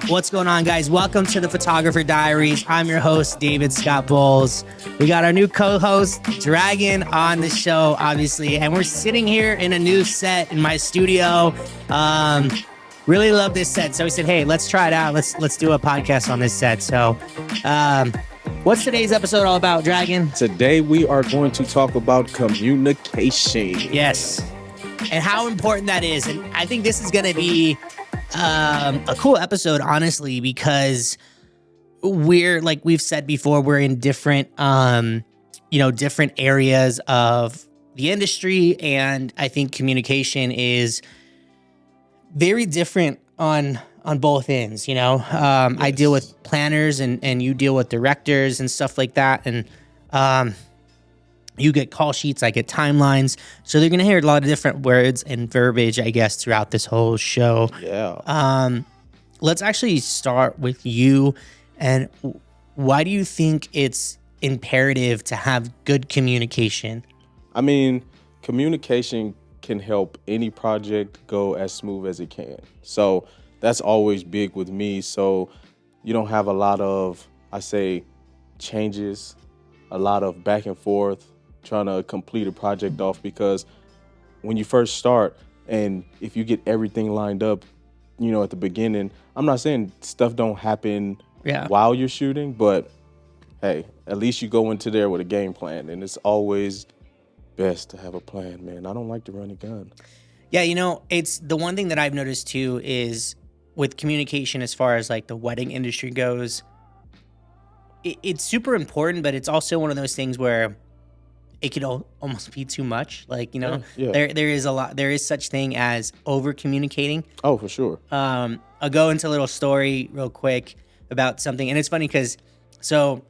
What's going on, guys? Welcome to the Photographer Diaries. I'm your host, David Scott Bowles. We got our new co-host, Dragon, on the show, obviously, and we're sitting here in a new set in my studio. Really love this set, so we said, hey, let's try it out. Let's do a podcast on this set. So, what's today's episode all about, Dragon? Today we are going to talk about communication. Yes, and how important that is. And I think this is going to be a cool episode, honestly, because we're, like we've said before, we're in different different areas of the industry, and I think communication is very different on both ends. Yes. I deal with planners and you deal with directors and stuff like that, and you get call sheets, I get timelines. So they're going to hear a lot of different words and verbiage, I guess, throughout this whole show. Yeah. Let's actually start with you. And why do you think it's imperative to have good communication? I mean, communication can help any project go as smooth as it can. So that's always big with me. So you don't have a lot of, I say, changes, a lot of back and forth, trying to complete a project off, because when you first start and if you get everything lined up, at the beginning, I'm not saying stuff don't happen while you're shooting, but hey, at least you go into there with a game plan, and it's always best to have a plan, man. I don't like to run a gun. Yeah, it's the one thing that I've noticed too is with communication, as far as like the wedding industry goes, it's super important, but it's also one of those things where it could almost be too much. Like, there is such thing as over communicating. Oh, for sure. I'll go into a little story real quick about something. And it's funny because, so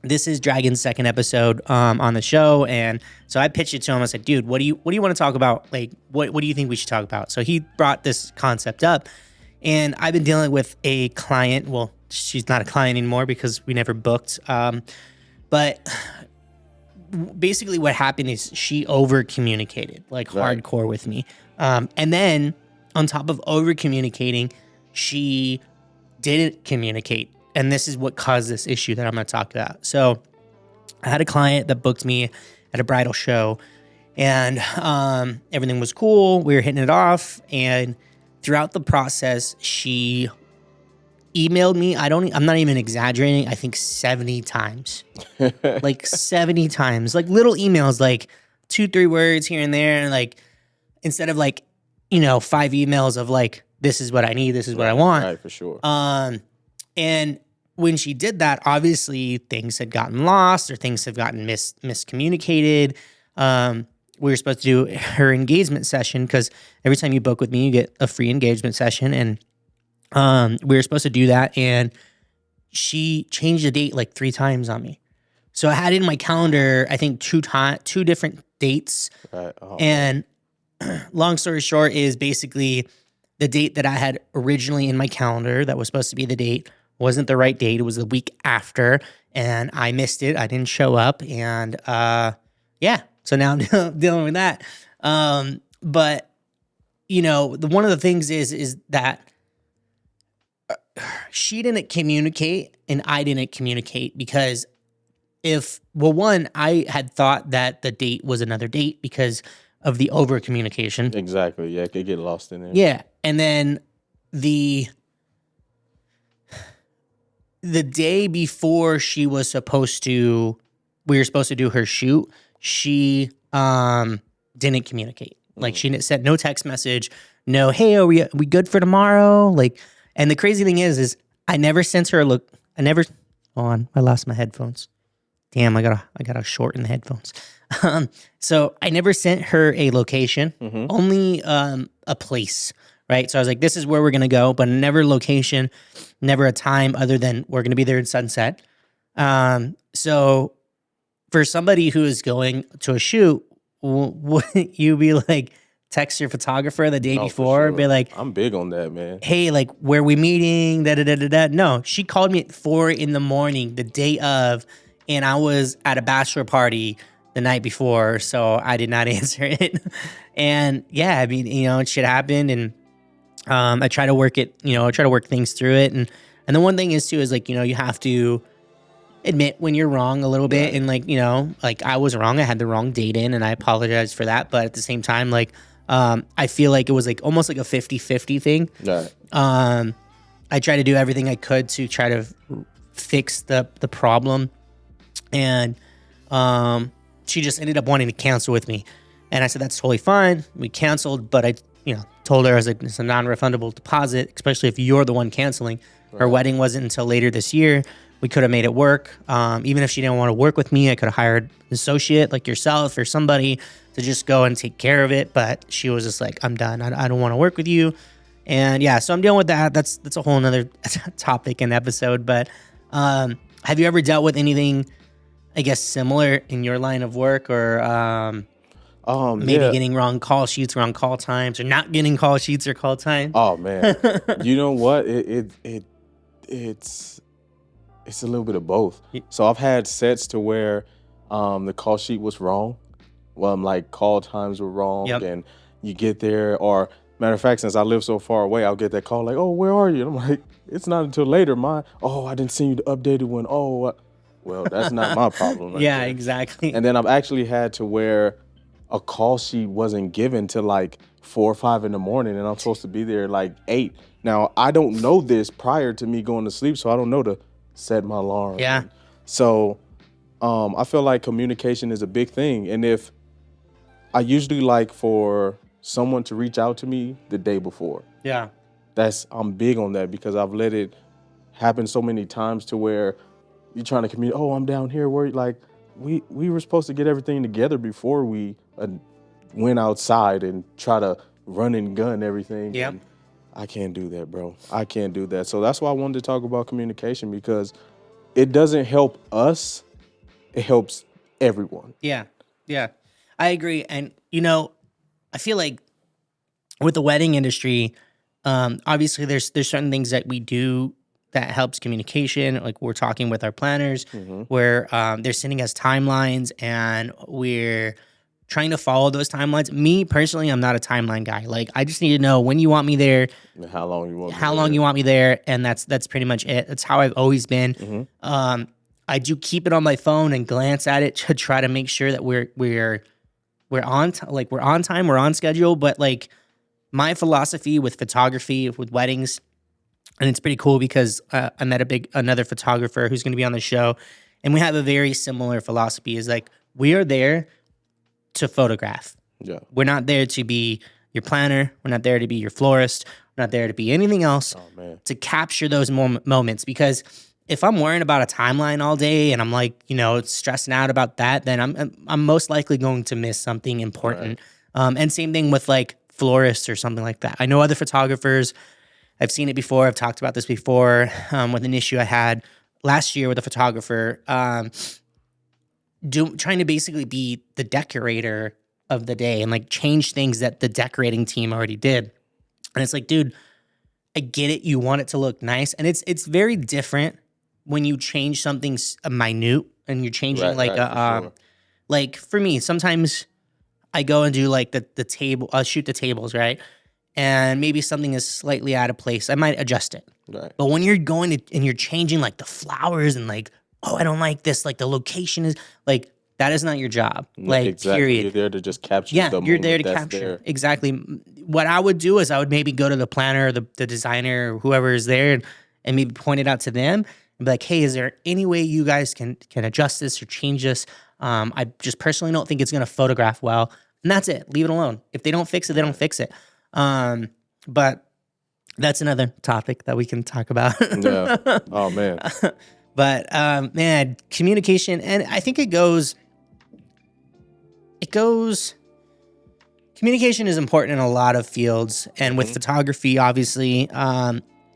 this is Dragon's second episode on the show. And so I pitched it to him. I said, dude, what do you want to talk about? Like, what do you think we should talk about? So he brought this concept up, and I've been dealing with a client. Well, she's not a client anymore because we never booked. But basically what happened is she over communicated, like hardcore with me. And then on top of over communicating, she didn't communicate. And this is what caused this issue that I'm going to talk about. So I had a client that booked me at a bridal show, and everything was cool. We were hitting it off. And throughout the process, she emailed me. I'm not even exaggerating. I think 70 times, like 70 times, like little emails, like 2-3 words here and there. And like, instead of like, 5 emails of like, this is what I need, this is what I want. Right, for sure. And when she did that, obviously things had gotten lost or things have gotten miscommunicated. We were supposed to do her engagement session, because every time you book with me, you get a free engagement session. And we were supposed to do that, and she changed the date like 3 times on me. So I had it in my calendar, I think 2 different dates. Right. Oh, and long story short is basically the date that I had originally in my calendar that was supposed to be the date wasn't the right date. It was the week after, and I missed it. I didn't show up, and so now I'm dealing with that. But one of the things is that she didn't communicate and I didn't communicate, because I had thought that the date was another date because of the over communication. Exactly. Yeah, it could get lost in there. Yeah. And then the day before we were supposed to do her shoot, she didn't communicate. Like, she sent no text message, no, hey, are we good for tomorrow? Like, and the crazy thing is I never sent her hold on, I lost my headphones. Damn, I gotta shorten the headphones. So I never sent her a location, only a place, right? So I was like, this is where we're gonna go, but never location, never a time other than we're gonna be there at sunset. So for somebody who is going to a shoot, wouldn't you be like, text your photographer the day before, sure. Be like, I'm big on that, man. Hey, like, where we meeting? Da da da da da. No, she called me at 4 a.m, the day of, and I was at a bachelor party the night before, so I did not answer it. And yeah, I mean, shit happened, and I try to work it, I try to work things through it. And the one thing is too, is like, you have to admit when you're wrong a little bit. Right. And like, like I was wrong. I had the wrong date in and I apologize for that. But at the same time, like, I feel like it was like almost like a 50-50 thing. Right. I tried to do everything I could to try to fix the problem. And she just ended up wanting to cancel with me. And I said, that's totally fine. We canceled, but I, told her, I was like, it's a non-refundable deposit, especially if you're the one canceling. Her wedding wasn't until later this year. We could have made it work. Even if she didn't want to work with me, I could have hired an associate like yourself or somebody to just go and take care of it. But she was just like, I'm done. I don't want to work with you. And yeah, so I'm dealing with that. That's a whole nother topic and episode. But have you ever dealt with anything, I guess, similar in your line of work, or maybe getting wrong call sheets, wrong call times, or not getting call sheets or call times? Oh man, you know what? It's a little bit of both. So I've had sets to where the call sheet was wrong. Well, like call times were wrong, and you get there, or matter of fact, since I live so far away, I'll get that call like, "Oh, where are you?" And I'm like, "It's not until later." I didn't send you the updated one. Well, that's not my problem. Right Yeah, there. exactly. And then I've actually had to where a call sheet wasn't given till like 4 or 5 in the morning, and I'm supposed to be there like 8. Now I don't know this prior to me going to sleep, so I don't know to set my alarm. Yeah. So I feel like communication is a big thing, and if I usually like for someone to reach out to me the day before. Yeah. I'm big on that because I've let it happen so many times to where you're trying to communicate. Oh, I'm down here. Where like we were supposed to get everything together before we went outside and try to run and gun everything. Yep. And I can't do that, bro. I can't do that. So that's why I wanted to talk about communication, because it doesn't help us. It helps everyone. Yeah. Yeah. I agree. And, I feel like with the wedding industry, obviously there's certain things that we do that helps communication. Like we're talking with our planners, where they're sending us timelines and we're trying to follow those timelines. Me personally, I'm not a timeline guy. Like I just need to know when you want me there, And how long you want me there, and that's pretty much it. That's how I've always been. I do keep it on my phone and glance at it to try to make sure that we're on time, we're on schedule. But like my philosophy with photography, with weddings, and it's pretty cool because I met another photographer who's going to be on the show, and we have a very similar philosophy. Is like we are there to photograph. Yeah. We're not there to be your planner. We're not there to be your florist. We're not there to be anything else. Oh man. To capture those moments. Because if I'm worrying about a timeline all day and I'm like, stressing out about that, then I'm most likely going to miss something important. Right. And same thing with like florists or something like that. I know other photographers. I've seen it before. I've talked about this before with an issue I had last year with a photographer. Trying to basically be the decorator of the day and like change things that the decorating team already did. And it's like, dude, I get it. You want it to look nice. And it's very different when you change something minute and you're changing like for me, sometimes I go and do like the table, I'll shoot the tables, right? And maybe something is slightly out of place. I might adjust it. Right. But when you're going to, and you're changing like the flowers and like, oh, I don't like this. Like the location is like, that is not your job. Like, exactly. Period. You're there to just capture the moment. Yeah, you're there to capture. There. Exactly. What I would do is I would maybe go to the planner or the designer or whoever is there and maybe point it out to them and be like, hey, is there any way you guys can adjust this or change this? I just personally don't think it's going to photograph well. And that's it. Leave it alone. If they don't fix it, they don't fix it. But that's another topic that we can talk about. Yeah. Oh, man. But, man, communication, and I think communication is important in a lot of fields. And with photography, obviously,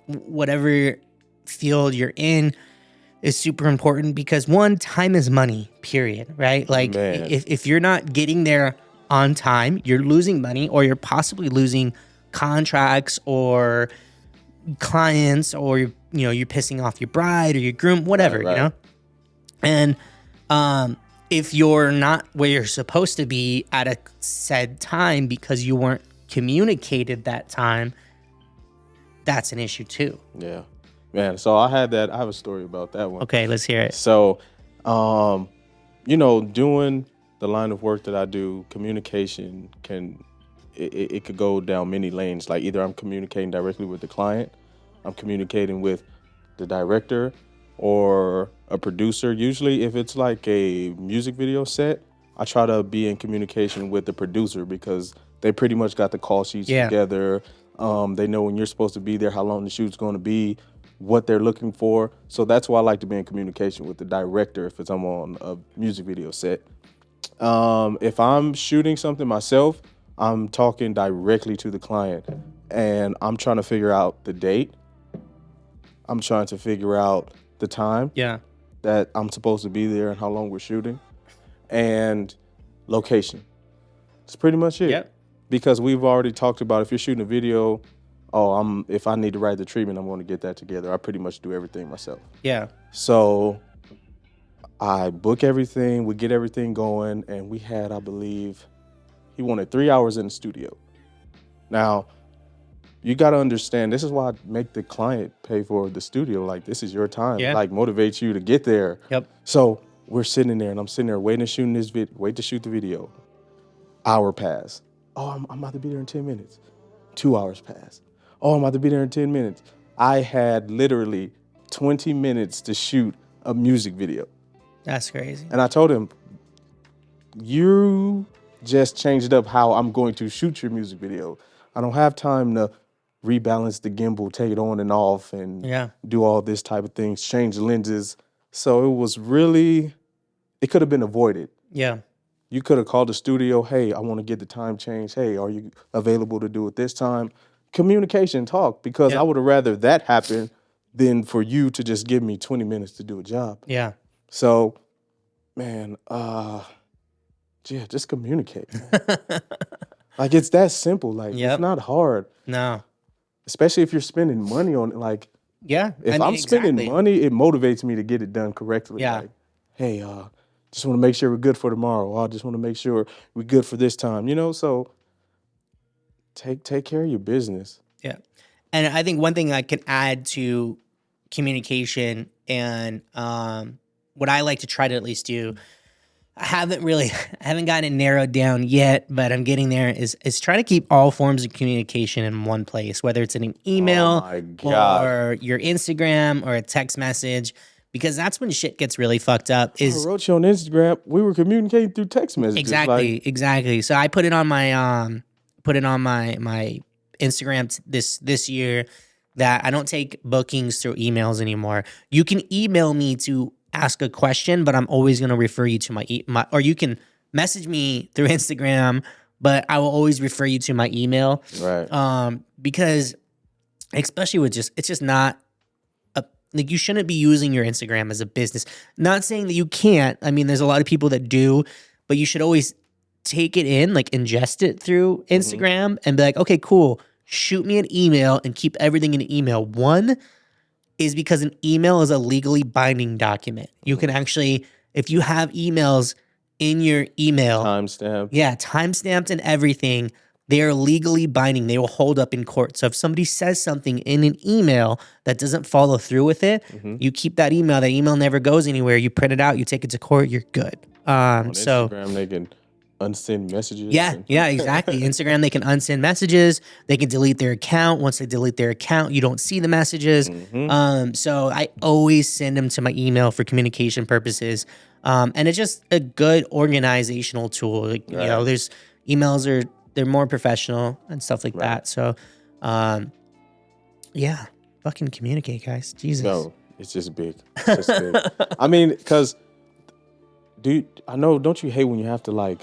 whatever field you're in is super important because one, time is money, period, right? Like if you're not getting there on time, you're losing money or you're possibly losing contracts or clients or, you're pissing off your bride or your groom, whatever, right. And if you're not where you're supposed to be at a said time because you weren't communicated that time, that's an issue too. Yeah, man. So I have a story about that one. Okay, let's hear it. So, doing the line of work that I do, communication it could go down many lanes. Like either I'm communicating directly with the client, I'm communicating with the director or a producer. Usually if it's like a music video set, I try to be in communication with the producer because they pretty much got the call sheets together. They know when you're supposed to be there, how long the shoot's going to be, what they're looking for. So that's why I like to be in communication with the director if I'm on a music video set. If I'm shooting something myself, I'm talking directly to the client and I'm trying to figure out the date. I'm trying to figure out the time that I'm supposed to be there and how long we're shooting and location. That's pretty much it. Yep. Because we've already talked about if you're shooting a video, if I need to write the treatment, I'm going to get that together. I pretty much do everything myself. Yeah. So I book everything, we get everything going, and we had, I believe, he wanted 3 hours in the studio. Now, you got to understand, this is why I make the client pay for the studio. Like, this is your time. Yeah. Like, motivates you to get there. Yep. So we're sitting there, and I'm sitting there waiting to shoot the video. Hour pass. Oh, I'm about to be there in 10 minutes. 2 hours pass. Oh, I'm about to be there in 10 minutes. I had literally 20 minutes to shoot a music video. That's crazy. And I told him, you just changed up how I'm going to shoot your music video. I don't have time to rebalance the gimbal, take it on and off, and do all this type of things, change lenses. So it could have been avoided. Yeah. You could have called the studio, hey, I want to get the time changed. Hey, are you available to do it this time? Communication, talk, because I would have rather that happen than for you to just give me 20 minutes to do a job. Yeah. So, man, just communicate. Like, it's that simple. Like, it's not hard. No. Especially if you're spending money on it. Like, if I'm spending money, it motivates me to get it done correctly. Yeah. Like, hey, just want to make sure we're good for tomorrow. I just want to make sure we're good for this time. So take care of your business. Yeah. And I think one thing I can add to communication and what I like to try to at least do, I haven't gotten it narrowed down yet, but I'm getting there, is try to keep all forms of communication in one place, whether it's in an email or your Instagram or a text message, because that's when shit gets really fucked up. I wrote you on Instagram. We were communicating through text messages. Exactly. So I put it on my my Instagram this year that I don't take bookings through emails anymore. You can email me to ask a question, but I'm always going to refer you to my or you can message me through Instagram, but I will always refer you to my email. Right. Because especially with it's just not like you shouldn't be using your Instagram as a business. Not saying that you can't. I mean, there's a lot of people that do, but you should always take it in, like ingest it through Instagram and be like, okay, cool. Shoot me an email and keep everything in an email. One is because an email is a legally binding document. You can actually, if you have emails in your email, timestamped and everything, they are legally binding. They will hold up in court. So if somebody says something in an email that doesn't follow through with it, you keep that email. That email never goes anywhere. You print it out. You take it to court. You're good. On Instagram, they can unsend messages. Yeah, exactly. Instagram, they can unsend messages. They can delete their account. Once they delete their account, you don't see the messages. So I always send them to my email for communication purposes. And it's just a good organizational tool. Like, you know, there's emails they're more professional and stuff like that. So, yeah, fucking communicate, guys. Jesus. No, it's just big. It's just big. I mean, because, dude, I know, don't you hate when you have to, like,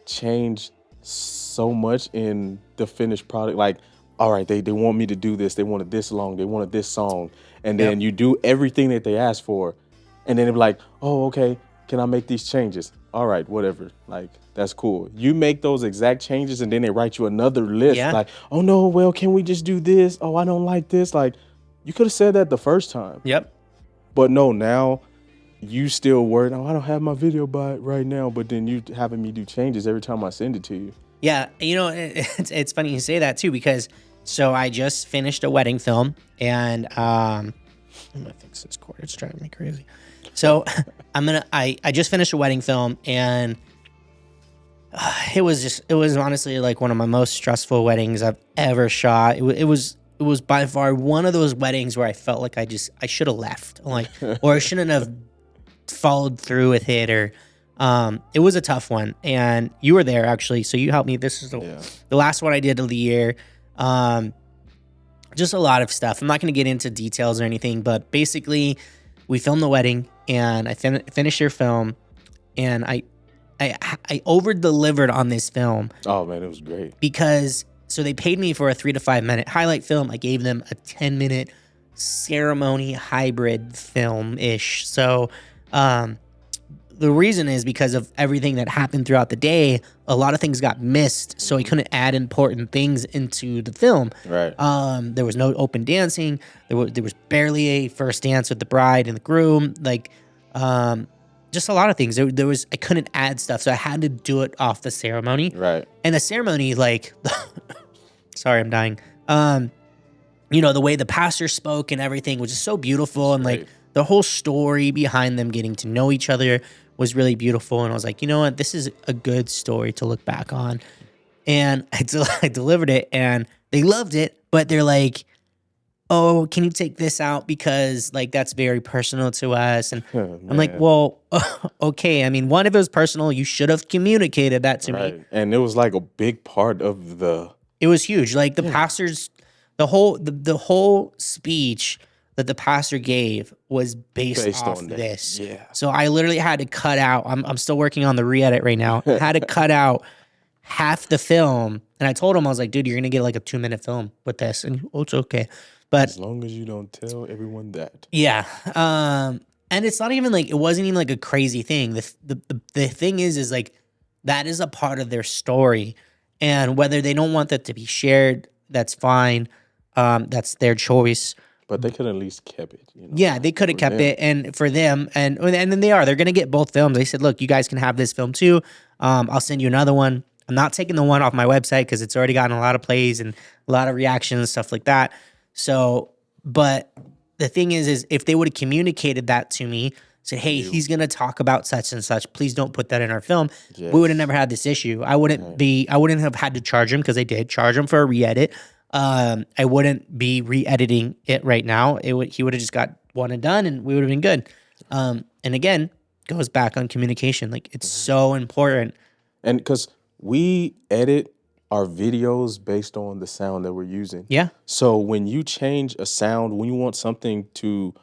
change so much in the finished product? Like, all right, they want me to do this. They wanted this long. They wanted this song. And then you do everything that they asked for. And then they're like, oh, okay, can I make these changes? All right, whatever. Like, that's cool. You make those exact changes and then they write you another list. Like, oh, no, well, can we just do this? Oh, I don't like this. Like, you could have said that the first time. Yep. But no, now you still worried, oh, I don't have my video by right now. But then you having me do changes every time I send it to you. Yeah, you know, it's funny you say that too, because So I just finished a wedding film, and I'm gonna fix this cord. It's driving me crazy. So I just finished a wedding film, and it was honestly like one of my most stressful weddings I've ever shot. It was by far one of those weddings where I felt like I should have left, like, or I shouldn't have followed through with it, or it was a tough one. And you were there actually, so you helped me. This is the last one I did of the year. Just a lot of stuff. I'm not going to get into details or anything, but basically we filmed the wedding, and I finished your film, and I over delivered on this film. Oh man, it was great. Because so they paid me for a 3 to 5 minute highlight film. I gave them a 10-minute ceremony hybrid film ish. So the reason is because of everything that happened throughout the day. A lot of things got missed, so I couldn't add important things into the film. Right. There was no open dancing. There was barely a first dance with the bride and the groom. Like, just a lot of things. There was I couldn't add stuff, so I had to do it off the ceremony. Right. And the ceremony, like, sorry, I'm dying. The way the pastor spoke and everything was just so beautiful, and like the whole story behind them getting to know each other was really beautiful. And I was like, you know what, this is a good story to look back on. And I delivered it, and they loved it, but they're like, oh, can you take this out because like that's very personal to us? And I'm like, well, okay. I mean, one, if it was personal, you should have communicated that to me. And it was like a big part of it was huge. Like the pastors, the whole speech that the pastor gave was based off on this. Yeah. So I literally had to cut out. I'm still working on the re-edit right now. I had to cut out half the film, and I told him, I was like, dude, you're gonna get like a 2-minute film with this, and it's okay. But as long as you don't tell everyone that. Yeah. And it's not even like, it wasn't even like a crazy thing. The thing is like, that is a part of their story. And whether they don't want that to be shared, that's fine. That's their choice. But they could at least kept it. Yeah, they could have kept it. And for them, and then they're going to get both films. They said, look, you guys can have this film too. I'll send you another one. I'm not taking the one off my website because it's already gotten a lot of plays and a lot of reactions and stuff like that. So, but the thing is if they would have communicated that to me, said, hey, he's going to talk about such and such, please don't put that in our film. Yes. We would have never had this issue. I wouldn't have had to charge him, because they did charge him for a re-edit. I wouldn't be re-editing it right now. He would have just got one and done, and we would have been good. And again, goes back on communication. Like, it's so important. And because we edit our videos based on the sound that we're using. Yeah. So when you change a sound, when you want something to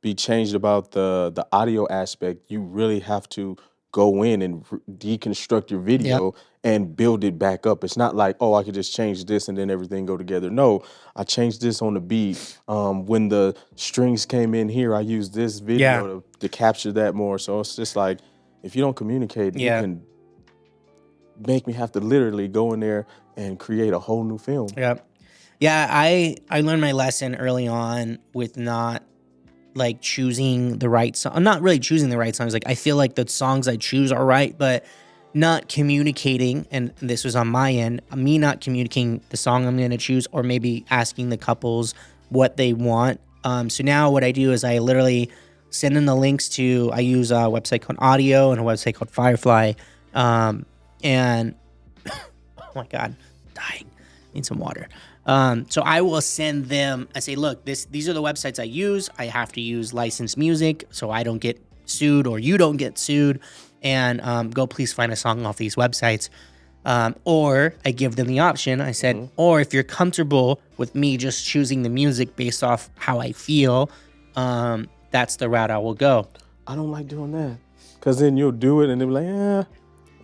be changed about the audio aspect, you really have to go in and deconstruct your video and build it back up. It's not like, oh, I could just change this and then everything go together. No, I changed this on the beat. When the strings came in here, I used this video to capture that more. So it's just like, if you don't communicate, you can make me have to literally go in there and create a whole new film. Yeah. Yeah, I learned my lesson early on with not like choosing the right song. I'm not really choosing the right songs. Like, I feel like the songs I choose are right, but not communicating, and this was on my end, me not communicating the song I'm going to choose, or maybe asking the couples what they want. So now what I do is I literally send them the links to, I use a website called Audio and a website called Firefly. And oh my God, I'm dying. Need some water. So I will send them, I say, look, these are the websites I use. I have to use licensed music so I don't get sued, or you don't get sued. And go please find a song off these websites. Or I give them the option. I said, or if you're comfortable with me just choosing the music based off how I feel, that's the route I will go. I don't like doing that, because then you'll do it and they'll be like,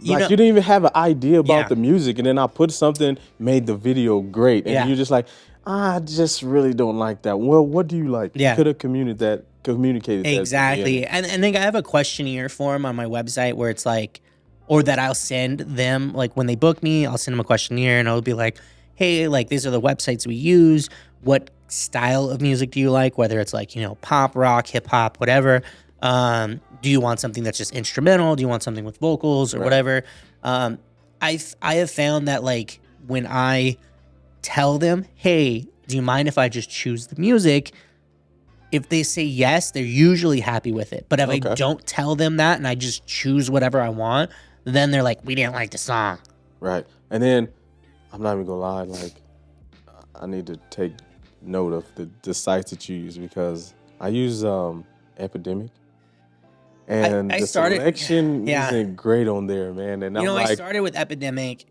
you didn't even have an idea about the music, and then I put something, made the video great, and you're just like, I just really don't like that. Well, what do you like? Yeah. You could have communicated that. Exactly. And then I have a questionnaire form on my website where it's like, or that I'll send them, like when they book me, I'll send them a questionnaire, and I'll be like, hey, like these are the websites we use. What style of music do you like? Whether it's like, pop, rock, hip hop, whatever. Do you want something that's just instrumental? Do you want something with vocals or whatever? I have found that like when I tell them, hey, do you mind if I just choose the music? If they say yes, they're usually happy with it. But if I Okay. don't tell them that and I just choose whatever I want, then they're like, we didn't like the song. Right. And then I'm not even gonna lie, like I need to take note of the sites that you use because I use Epidemic and I the started, selection yeah. isn't great on there, man. And I'm I like, started with Epidemic,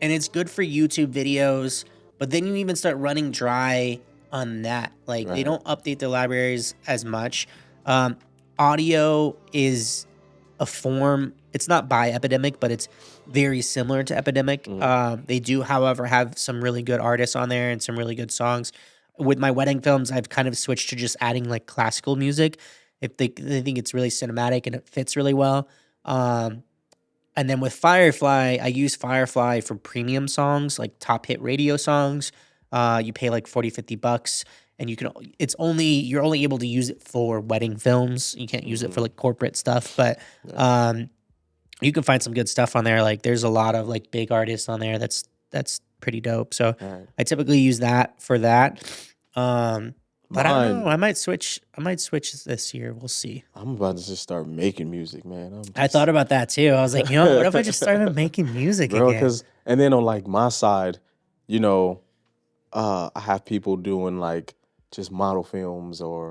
and it's good for YouTube videos, but then you even start running dry on that. Like, they right. don't update their libraries as much. Audio is a form. It's not by Epidemic, but it's very similar to Epidemic. They do, however, have some really good artists on there and some really good songs. With my wedding films, I've kind of switched to just adding like classical music if they think it's really cinematic and it fits really well. And then with Firefly, I use Firefly for premium songs, like top hit radio songs. You pay like 40, $50 and you're only able to use it for wedding films. You can't use it for like corporate stuff, but you can find some good stuff on there. Like there's a lot of like big artists on there. That's pretty dope. So Right. I typically use that for that. But I don't know. Mine- I might switch this year. We'll see. I'm about to just start making music, man. I thought about that too. I was like, what if I just started making music bro, again? and then on like my side, I have people doing like just model films or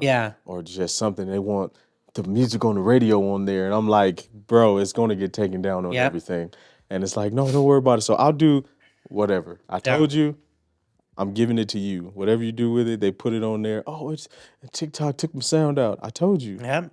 just something they want the music on the radio on there, and I'm like, bro, it's going to get taken down on everything, and it's like, no, don't worry about it. So I'll do whatever. I told you, I'm giving it to you. Whatever you do with it, they put it on there. Oh, it's TikTok took my sound out. I told you. Yeah.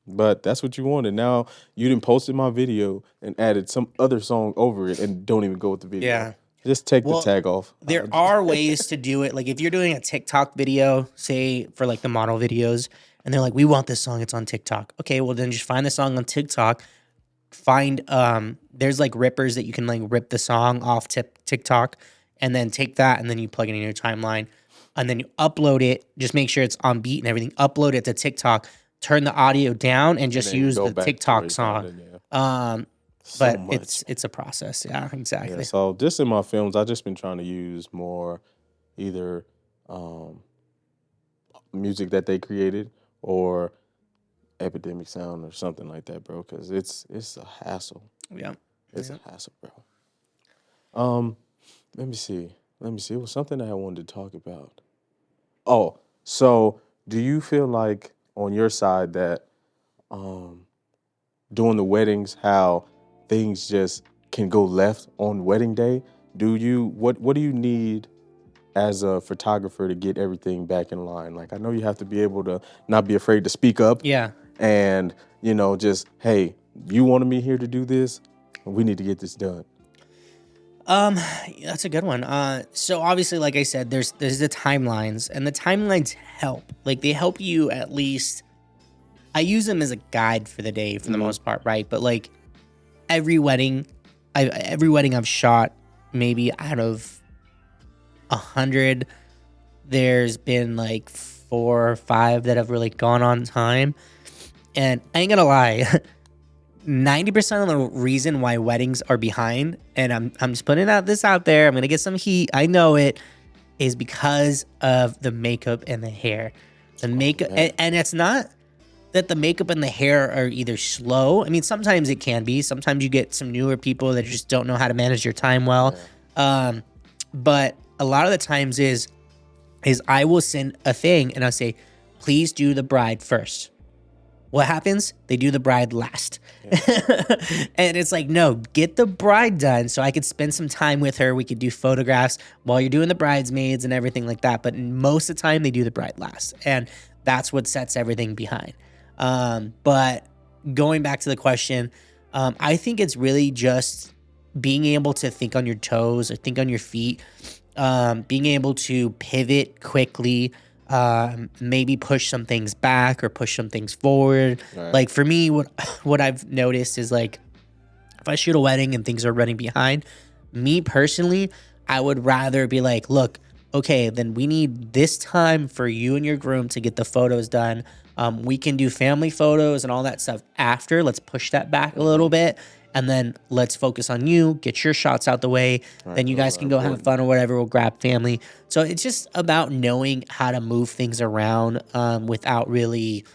But that's what you wanted. Now you didn't posted my video and added some other song over it and don't even go with the video. Yeah. Just take the tag off. There are ways to do it. Like if you're doing a TikTok video, say for like the model videos, and they're like, we want this song, it's on TikTok. Okay, well then just find the song on TikTok. Find there's like rippers that you can like rip the song off TikTok and then take that and then you plug it in your timeline. And then you upload it, just make sure it's on beat and everything. Upload it to TikTok, turn the audio down and just use the TikTok song. But it's a process. Yeah, exactly. Yeah, so just in my films, I've just been trying to use more either music that they created or Epidemic sound or something like that, bro, because it's a hassle. Yeah. It's a hassle, bro. Let me see. It was something that I wanted to talk about. Oh, so do you feel like on your side that doing the weddings, how things just can go left on wedding day? What do you need as a photographer to get everything back in line? Like, I know you have to be able to not be afraid to speak up. Yeah. And, just, hey, you wanted me here to do this. We need to get this done. That's a good one. So obviously, like I said, there's the timelines, and the timelines help. Like they help you at least. I use them as a guide for the day for the most part, right? But like every wedding I've shot, maybe out of 100, there's been like 4 or 5 that have really gone on time. And I ain't gonna lie, 90% of the reason why weddings are behind, and I'm just putting this out there, I'm gonna get some heat, I know it, is because of the makeup and the hair. The makeup, and it's not that the makeup and the hair are either slow. I mean, sometimes it can be. Sometimes you get some newer people that just don't know how to manage your time well. Yeah. But a lot of the times is I will send a thing and I'll say, please do the bride first. What happens? They do the bride last. Yeah. And it's like, no, get the bride done so I could spend some time with her. We could do photographs while you're doing the bridesmaids and everything like that. But most of the time, they do the bride last. And that's what sets everything behind. But going back to the question, I think it's really just being able to think on your toes or think on your feet, being able to pivot quickly, maybe push some things back or push some things forward. Right. Like for me, what I've noticed is like, if I shoot a wedding and things are running behind, me personally, I would rather be like, look, okay, then we need this time for you and your groom to get the photos done. We can do family photos and all that stuff after. Let's push that back a little bit. and then let's focus on you, get your shots out the way. Then you guys can go have fun or whatever. We'll grab family. So it's just about knowing how to move things around without really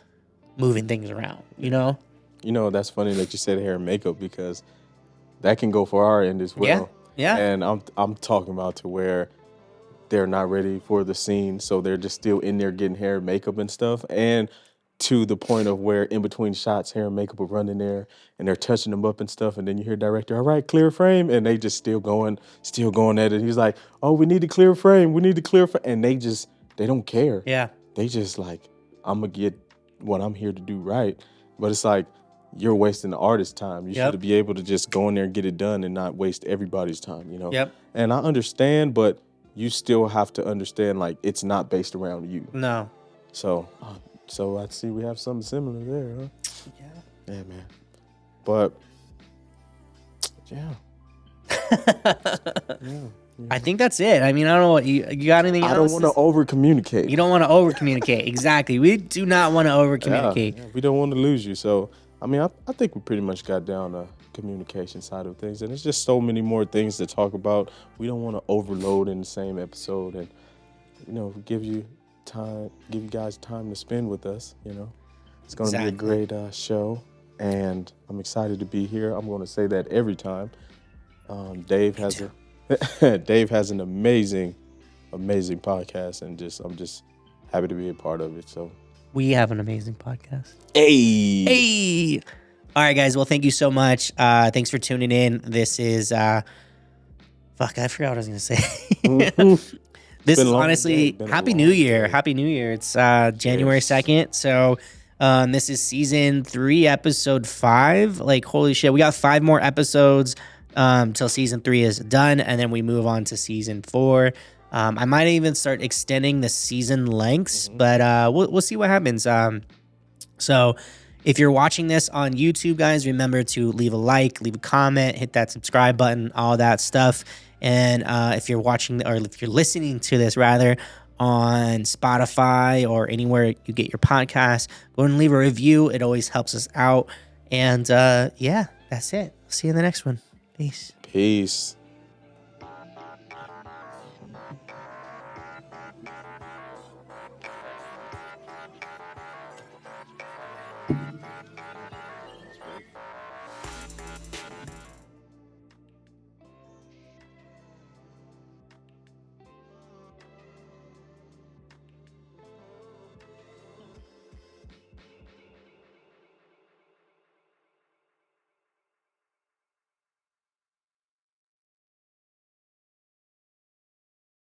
moving things around, you know? You know, that's funny that you said hair and makeup because that can go for our end as well. Yeah. And I'm talking about to where they're not ready for the scene, so they're just still in there getting hair and makeup and stuff. And to the point of where in between shots, hair and makeup will run in there and they're touching them up and stuff. And then you hear director, all right, clear frame. And they just still going at it. He's like, oh, we need to clear frame. We need to clear frame. And they don't care. Yeah. They just like, I'm going to get what I'm here to do right. But it's like, you're wasting the artist's time. You should be able to just go in there and get it done and not waste everybody's time, you know? Yep. And I understand, but you still have to understand, like, it's not based around you. No. So I see we have something similar there, huh? Yeah. Yeah, man. But, yeah. I think that's it. I mean, I don't know what you got anything else? I don't want to over-communicate. You don't want to over-communicate. Exactly. We do not want to over-communicate. Yeah, we don't want to lose you. So, I mean, I think we pretty much got down the communication side of things. And there's just so many more things to talk about. We don't want to overload in the same episode and, you know, give you guys time to spend with us, you know. It's going to be a great show. And I'm excited to be here. I'm going to say that every time. Dave has an amazing podcast, and I'm just happy to be a part of it. So we have an amazing podcast. Hey. All right, guys. Well, thank you so much. Thanks for tuning in. This is I forgot what I was gonna say. This is honestly Happy New Year. Happy New Year. It's January 2nd. So this is season 3, episode 5. Like, holy shit, we got 5 more episodes till season 3 is done, and then we move on to season 4. I might even start extending the season lengths, but we'll see what happens. So if you're watching this on YouTube, guys, remember to leave a like, leave a comment, hit that subscribe button, all that stuff. And if you're watching, or if you're listening to this rather, on Spotify or anywhere you get your podcast, go and leave a review. It always helps us out. And yeah, that's it. See you in the next one. Peace.